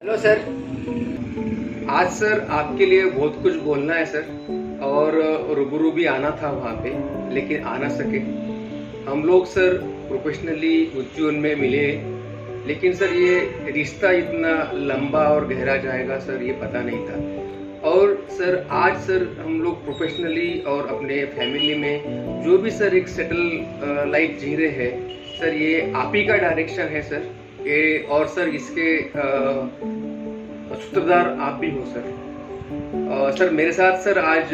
Hello sir. आज sir आपके लिए बहुत कुछ बोलना है सर, और रूबरू भी आना था वहाँ पे, लेकिन आ ना सके। हम लोग सर प्रोफेशनली उज्जैन में मिले, लेकिन सर ये रिश्ता इतना लंबा और गहरा जाएगा सर, ये पता नहीं था। और सर आज सर हम लोग प्रोफेशनली और अपने फैमिली में जो भी सर एक सेटल लाइफ जी रहे हैं सर, ये आप ही का डायरेक्शन है सर ये। और सर इसके सूत्रधार आप भी हो सर। सर मेरे साथ सर आज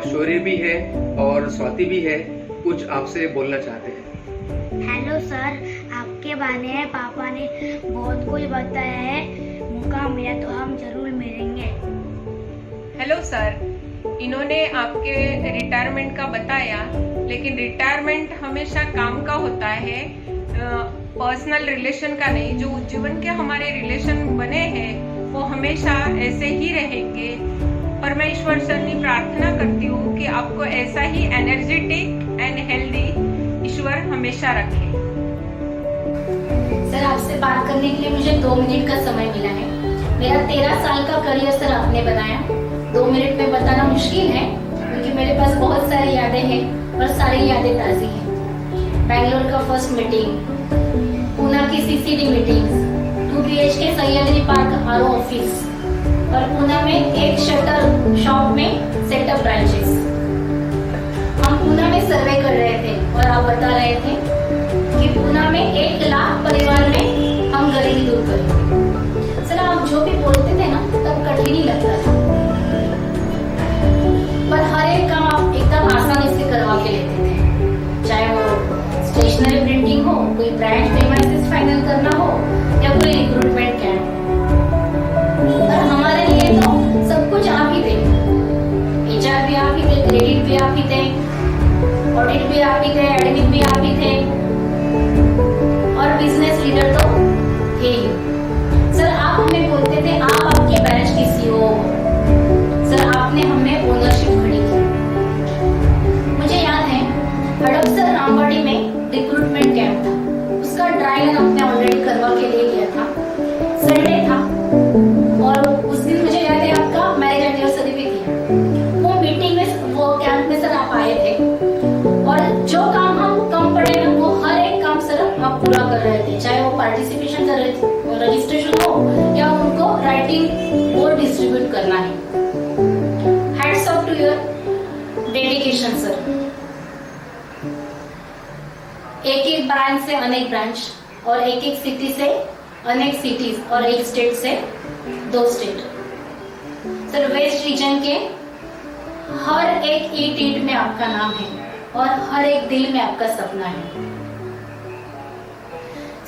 शौर्य भी है और स्वाति भी है, कुछ आपसे बोलना चाहते हैं। हेलो सर, आपके बारे में पापा ने बहुत कुछ बताया है। मौका मिला तो हम जरूर मिलेंगे। हेलो सर, इन्होंने आपके रिटायरमेंट का बताया, लेकिन रिटायरमेंट हमेशा काम का होता है, पर्सनल रिलेशन का नहीं। जो उज्जीवन के हमारे रिलेशन बने हैं वो हमेशा ऐसे ही रहेंगे। और मैं ईश्वर से प्रार्थना करती हूँ कि आपको ऐसा ही एनर्जेटिक एंड हेल्दी ईश्वर हमेशा रखे। सर आपसे बात करने के लिए मुझे 2 मिनट का समय मिला है। मेरा 13 साल का करियर सर आपने बनाया। 2 मिनट में बताना मुश्किल है क्योंकि मेरे पास बहुत सारी यादें हैं और सारी यादें ताज़ी हैं। बैंगलोर का फर्स्ट मीटिंग, पूना की CCD meetings, 2 BHK Sahyadri park RO office और पूना में एक शटर शॉप में सेटअप ब्रांचेस। हम पूना में सर्वे कर रहे थे और आप बता रहे थे कि पूना में 1 लाख परिवार में हम गरीबी दूर करेंगे। सर आप जो भी बोलते थे ना तब कठिन ही लगता था, पर हर एक काम आप एकदम आसानी से करवा के लेते थे। चाहे वो स्टेशनरी प्रिंटिंग हो, कोई ब्रांच प्रीमाइसेस फाइनल करना हो या कोई रिक्रूटमेंट कैंप। और हमारे लिए तो सब कुछ आप ही थे। HR भी आप ही थे, क्रेडिट भी आप ही थे, ऑडिट भी आप ही थे, एडमिन भी आप ही थे और बिजनेस लीडर तो थे ही। सर आप हमें बोलते थे आप आपकी ब्रांच की CEO हो। सर आपने हमें ओनरशिप खड़ी की। मुझे याद है हड़पसर रामवाड़ी में रिक्रूटमेंट कैंप था, उसका ड्राई रन आपने ऑलरेडी करवा के ले लिया था। संडे था और उस दिन मुझे याद है आपका मैरिज एनिवर्सरी भी थी। वो मीटिंग में, वो कैंप में सर आप आए थे और जो काम हम कम पड़े ना वो हर एक काम सर आप पूरा कर रहे थे। चाहे वो पार्टिसिपेशन कर रहे थे, रजिस्ट्रेशन हो या उनको राइटिंग और डिस्ट्रीब्यूट करना है। Hats off to your dedication sir. एक ब्रांच से अनेक ब्रांच और एक सिटी से अनेक सिटीज और एक स्टेट से 2 स्टेट। सर वेस्ट रीजन के हर एक ईट में आपका नाम है और हर एक दिल में आपका सपना है।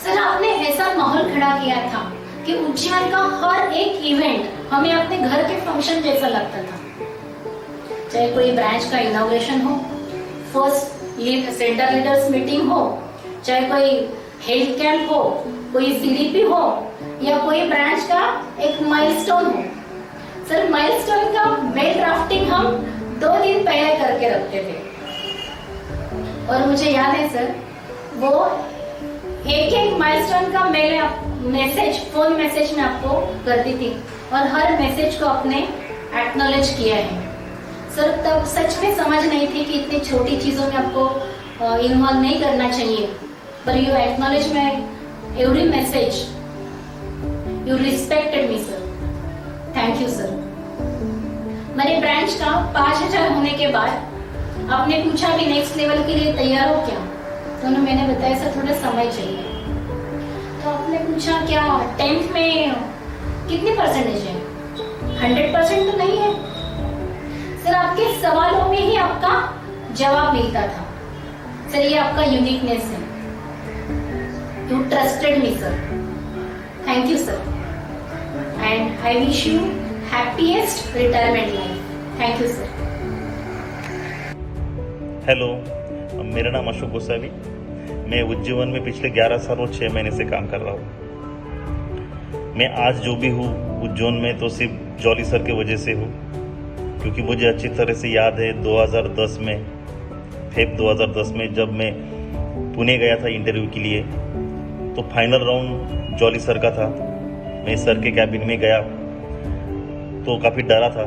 सर आपने ऐसा माहौल खड़ा किया था कि उज्जैन का हर एक इवेंट हमें अपने घर के फंक्शन जैसा लगता था। चाहे कोई ब्रांच का इनॉग्रेशन हो, फर्स्ट सेंटर लीडर्स मीटिंग हो, चाहे कोई हेल्थ कैंप हो, कोई CDP हो या कोई ब्रांच का एक माइलस्टोन हो। सर माइलस्टोन का मेल ड्राफ्टिंग हम 2 दिन पहले करके रखते थे और मुझे याद है सर वो एक माइलस्टोन का मेल मैसेज फोन मैसेज में आपको करती थी और हर मैसेज को आपने एक्नॉलेज किया है। सर तब सच में समझ नहीं थी कि इतनी छोटी चीजों में आपको इन्वॉल्व नहीं करना चाहिए, पर you acknowledge my every message, you respected me sir. Thank you sir. मेरे ब्रांच का 5000 होने के बाद आपने पूछा कि नेक्स्ट लेवल के लिए तैयार हो क्या, तो मैंने बताया सर थोड़ा समय चाहिए। तो आपने पूछा क्या 10th में कितनी परसेंटेज है? 100% तो नहीं है सर। आपके सवालों में ही आपका जवाब मिलता था। सर ये आपका यूनिकनेस है। You trusted me sir. Thank you sir and I wish you happiest retirement life. Thank you sir. Hello, मेरा नाम अशोक गोसावी। मैं उज्जैन में पिछले 11 साल और 6 महीने से काम कर रहा हूँ। मैं आज जो भी हूँ उज्जैन में तो सिर्फ जॉली सर की वजह से हूँ, क्योंकि मुझे अच्छी तरह से याद है 2010 में, फेब 2010 में जब मैं पुणे गया था इंटरव्यू के लिए, तो फाइनल राउंड जॉली सर का था मैं सर के कैबिन में गया तो काफ़ी डरा था।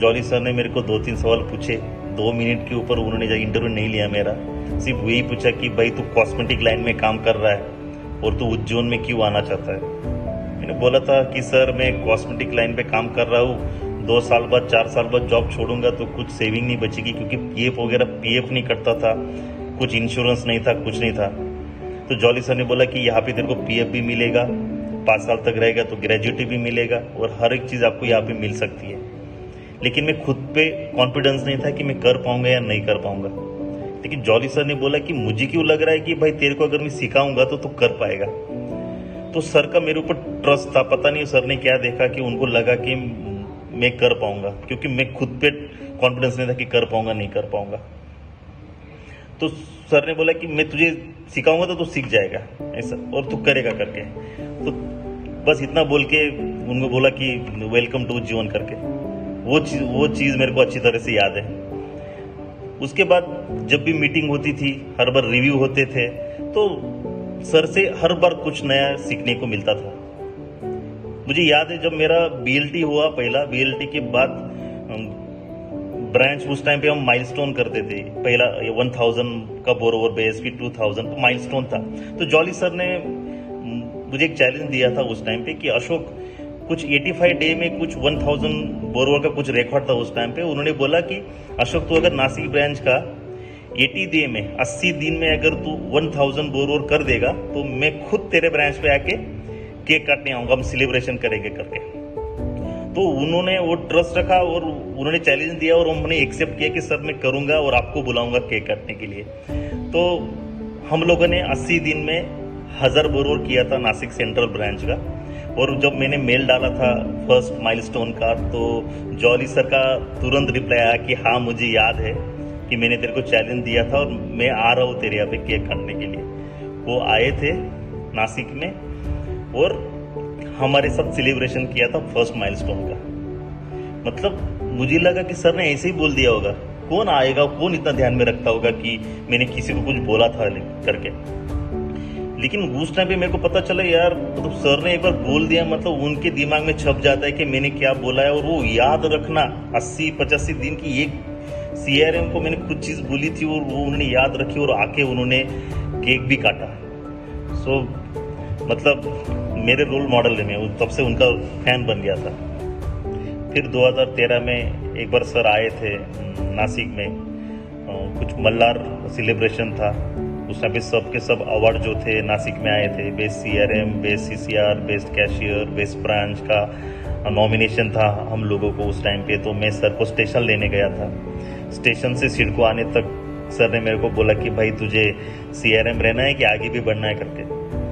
जॉली सर ने मेरे को 2-3 सवाल पूछे। 2 मिनट के ऊपर उन्होंने इंटरव्यू नहीं लिया मेरा, सिर्फ वही पूछा कि भाई तू कॉस्मेटिक लाइन में काम कर रहा है और तू उज्जैन में क्यों आना चाहता है। मैंने बोला था कि सर मैं कॉस्मेटिक लाइन पे काम कर रहा हूँ, 2 साल बाद 4 साल बाद जॉब छोड़ूंगा तो कुछ सेविंग नहीं बचेगी, क्योंकि पीएफ वगैरह पीएफ नहीं करता था, कुछ इंश्योरेंस नहीं था, कुछ नहीं था। तो जॉली सर ने बोला कि यहाँ पे तेरे को पीएफ भी मिलेगा, 5 साल तक रहेगा तो ग्रेजुएटी भी मिलेगा और हर एक चीज़ आपको यहाँ पे मिल सकती है। लेकिन मैं खुद पे कॉन्फिडेंस नहीं था कि मैं कर पाऊंगा या नहीं कर पाऊंगा। लेकिन जॉली सर ने बोला कि मुझे क्यों लग रहा है कि भाई तेरे को अगर मैं सिखाऊंगा तो तू कर पाएगा। तो सर का मेरे ऊपर ट्रस्ट था, पता नहीं सर ने क्या देखा कि उनको लगा कि मैं कर पाऊंगा, क्योंकि मैं खुद पे कॉन्फिडेंस नहीं था कि कर पाऊंगा नहीं कर पाऊंगा। तो सर ने बोला कि मैं तुझे सिखाऊंगा तो तू सीख जाएगा ऐसा और तू करेगा करके। तो बस इतना बोल के उनको बोला कि वेलकम टू जीवन करके। वो चीज़ मेरे को अच्छी तरह से याद है। उसके बाद जब भी मीटिंग होती थी, हर बार रिव्यू होते थे, तो सर से हर बार कुछ नया सीखने को मिलता था। मुझे याद है जब मेरा बीएलटी हुआ, पहला बीएलटी के बाद ब्रांच, उस टाइम पे हम माइलस्टोन करते थे। पहला 1000 का बोरोवर बेस, फिर 2000 माइलस्टोन था। तो जॉली सर ने मुझे एक चैलेंज दिया था उस टाइम पे कि अशोक कुछ 85 डे में कुछ 1000 बोरोवर का कुछ रिकॉर्ड था उस टाइम पे। उन्होंने बोला कि अशोक तू अगर नासिक ब्रांच का 80 डे में 80 दिन में अगर तू 1000 बोरोवर कर देगा तो मैं खुद तेरे ब्रांच पे आके केक काटने आऊंगा, हम सेलिब्रेशन करेंगे करके। तो उन्होंने वो ट्रस्ट रखा और उन्होंने चैलेंज दिया और हमने एक्सेप्ट किया कि सर मैं करूंगा और आपको बुलाऊंगा केक काटने के लिए। तो हम लोगों ने 80 दिन में 1000 बोरोवर किया था नासिक सेंट्रल ब्रांच का। और जब मैंने मेल डाला था फर्स्ट माइलस्टोन का, तो जॉली सर का तुरंत रिप्लाई आया कि हाँ मुझे याद है कि मैंने तेरे को चैलेंज दिया था और मैं आ रहा हूँ तेरे यहाँ पे केक काटने के लिए। वो आए थे नासिक में और हमारे साथ सेलिब्रेशन किया था फर्स्ट माइलस्टोन का। मतलब मुझे लगा कि सर ने ऐसे ही बोल दिया होगा, कौन आएगा, कौन इतना ध्यान में रखता होगा कि मैंने किसी को कुछ बोला था करके। लेकिन उस टाइम पे मेरे को पता चला यार, मतलब सर ने एक बार बोल दिया, मतलब उनके दिमाग में छप जाता है कि मैंने क्या बोला है। और वो याद रखना 80-85 दिन की एक CRM को मैंने कुछ चीज़ बोली थी और वो उन्होंने याद रखी और आके उन्होंने केक भी काटा। सो मतलब मेरे रोल मॉडल है, मैं तब से उनका फैन बन गया था। फिर 2013 में एक बार सर आए थे नासिक में, कुछ मल्लार सेलिब्रेशन था। उस टाइम पे सबके सब अवार्ड जो थे नासिक में आए थे। Best CRM, best CCR, best cashier, best branch का नॉमिनेशन था हम लोगों को उस टाइम पे। तो मैं सर को स्टेशन लेने गया था। स्टेशन से सिडको आने तक सर ने मेरे को बोला कि भाई तुझे CRM रहना है कि आगे भी बढ़ना है करके।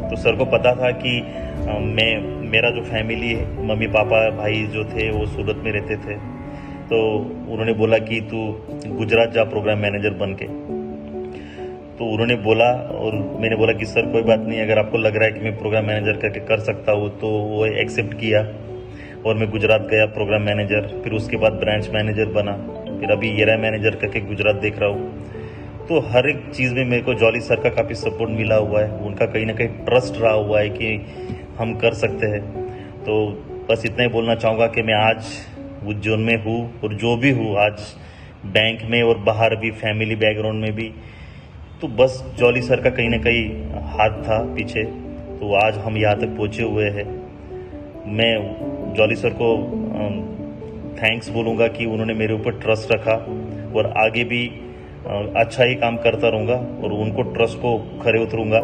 तो सर को पता था कि मेरा जो फैमिली, मम्मी पापा भाई जो थे वो सूरत में रहते थे। तो उन्होंने बोला कि तू गुजरात जा प्रोग्राम मैनेजर बन के। तो उन्होंने बोला और मैंने बोला कि सर कोई बात नहीं, अगर आपको लग रहा है कि मैं प्रोग्राम मैनेजर करके कर सकता हूँ तो वो एक्सेप्ट किया और मैं गुजरात गया प्रोग्राम मैनेजर। फिर उसके बाद ब्रांच मैनेजर बना, फिर अभी एरिया मैनेजर करके गुजरात देख रहा हूँ। तो हर एक चीज़ में मेरे को जॉली सर का काफ़ी सपोर्ट मिला हुआ है, उनका कहीं ना कहीं ट्रस्ट रहा हुआ है कि हम कर सकते हैं। तो बस इतना ही बोलना चाहूँगा कि मैं आज उज्जैन में हूँ और जो भी हूँ आज बैंक में और बाहर भी, फैमिली बैकग्राउंड में भी, तो बस जॉली सर का कहीं ना कहीं हाथ था पीछे, तो आज हम यहाँ तक पहुँचे हुए हैं। मैं जॉली सर को थैंक्स बोलूँगा कि उन्होंने मेरे ऊपर ट्रस्ट रखा और आगे भी अच्छा ही काम करता रहूँगा और उनको ट्रस्ट को खरे उतरूँगा।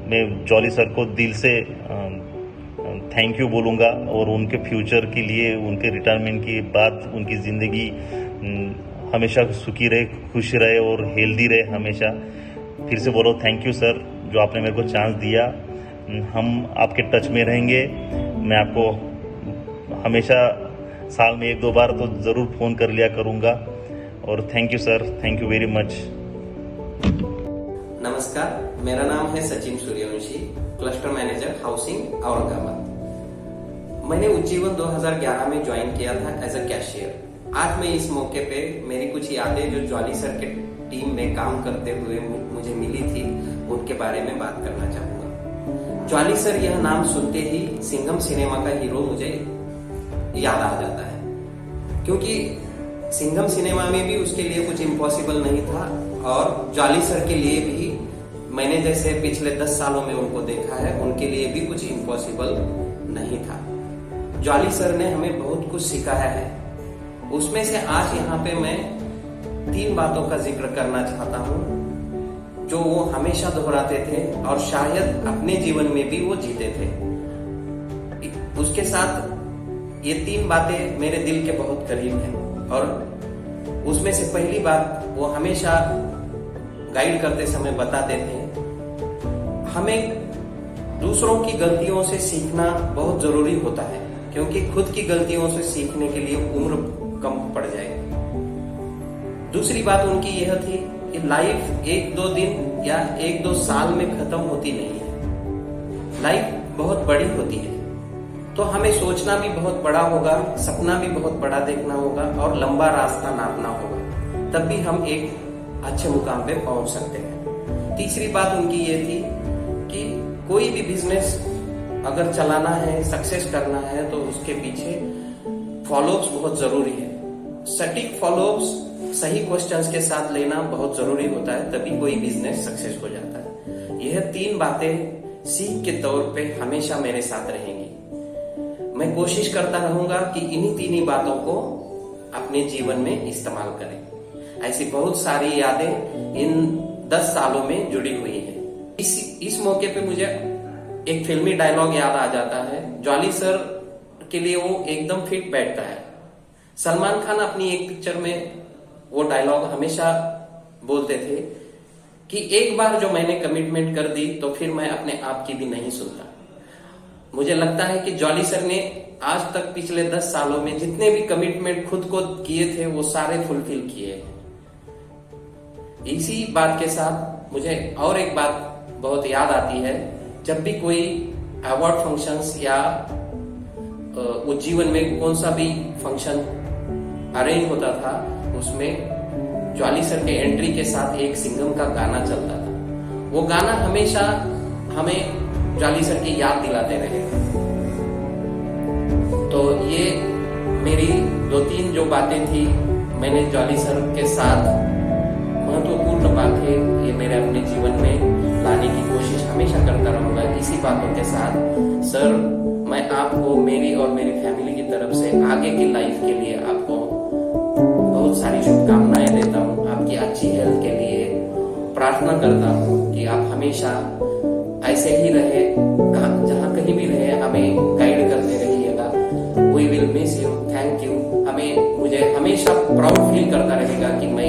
मैं जॉली सर को दिल से थैंक यू बोलूँगा और उनके फ्यूचर के लिए, उनके रिटायरमेंट के बाद उनकी ज़िंदगी हमेशा सुखी रहे, खुश रहे और हेल्दी रहे हमेशा। फिर से बोलो थैंक यू सर, जो आपने मेरे को चांस दिया। हम आपके टच में रहेंगे। मैं आपको हमेशा साल में 1-2 बार तो ज़रूर फ़ोन कर लिया करूँगा। और thank you sir, thank you very much. नमस्कार, मेरा नाम है Sachin Suryavanshi, cluster manager housing Aurangabad. मैंने उज्जीवन 2011 में ज्वाइन किया था एज अ कैशियर। आज मैं इस मौके पे मेरी कुछ यादें जो जॉली सर के टीम में काम करते हुए मुझे मिली थी, उनके बारे में बात करना चाहूँगा। जॉली सर यह नाम सुनते ही सिंघम सिनेमा का हीरो मुझे याद आ जाता है, क्योंकि सिंघम सिनेमा में भी उसके लिए कुछ इम्पॉसिबल नहीं था और जॉली सर के लिए भी मैंने जैसे पिछले 10 सालों में उनको देखा है, उनके लिए भी कुछ इम्पॉसिबल नहीं था। जॉली सर ने हमें बहुत कुछ सिखाया है। उसमें से आज यहाँ पे मैं 3 बातों का जिक्र करना चाहता हूँ जो वो हमेशा दोहराते थे और शायद अपने जीवन में भी वो जीते थे। उसके साथ ये 3 बातें मेरे दिल के बहुत करीब हैं और उसमें से पहली बात वो हमेशा गाइड करते समय बताते थे, हमें दूसरों की गलतियों से सीखना बहुत जरूरी होता है, क्योंकि खुद की गलतियों से सीखने के लिए उम्र कम पड़ जाएगी। दूसरी बात उनकी यह थी कि लाइफ 1-2 दिन या 1-2 साल में खत्म होती नहीं है, लाइफ बहुत बड़ी होती है। तो हमें सोचना भी बहुत बड़ा होगा, सपना भी बहुत बड़ा देखना होगा और लंबा रास्ता नापना होगा, तब भी हम एक अच्छे मुकाम पे पहुंच सकते हैं। तीसरी बात उनकी ये थी कि कोई भी बिजनेस अगर चलाना है, सक्सेस करना है, तो उसके पीछे फॉलोअप्स बहुत जरूरी है। सटीक फॉलोअप्स सही क्वेश्चंस के साथ लेना बहुत जरूरी होता है, तभी कोई बिजनेस सक्सेस हो जाता है। यह 3 बातें सीख के तौर पे हमेशा मेरे साथ रहेंगी। मैं कोशिश करता रहूंगा कि इन्हीं 3 ही बातों को अपने जीवन में इस्तेमाल करें। ऐसी बहुत सारी यादें इन 10 सालों में जुड़ी हुई है। इस मौके पे मुझे एक फिल्मी डायलॉग याद आ जाता है। जॉली सर के लिए वो एकदम फिट बैठता है। सलमान खान अपनी एक पिक्चर में वो डायलॉग हमेशा बोलते थे कि एक बार जो मैंने कमिटमेंट कर दी तो फिर मैं अपने आप की भी नहीं सुनता। मुझे लगता है कि जॉली सर ने आज तक पिछले 10 सालों में जितने भी कमिटमेंट खुद को किए थे वो सारे फुलफिल किए। इसी बात के साथ मुझे और एक बात बहुत याद आती है। जब भी कोई अवार्ड फंक्शंस या उज्जीवन में कौन सा भी फंक्शन अरेंज होता था, उसमें जॉली सर के एंट्री के साथ एक सिंघम का गाना चलता था। वो गाना हमेशा हमें जॉली सर की याद दिलाते रहे। तो ये मेरी 2-3 जो बातें थी, मैंने जॉली सर के साथ महत्वपूर्ण बातें ये मेरे अपने जीवन में लाने की कोशिश हमेशा करता रहूंगा। इसी बातों के साथ सर, मैं आपको मेरी और मेरी फैमिली की तरफ से आगे की लाइफ के लिए आपको बहुत सारी शुभकामनाएं देता हूँ। आपकी अच्छी हेल्थ के लिए प्रार्थना करता हूँ कि आप हमेशा ऐसे ही रहे, जहाँ कहीं भी रहे हमें गाइड करते रहिएगा। We will miss you, thank you. मुझे हमेशा प्राउड फील करता रहेगा कि मैं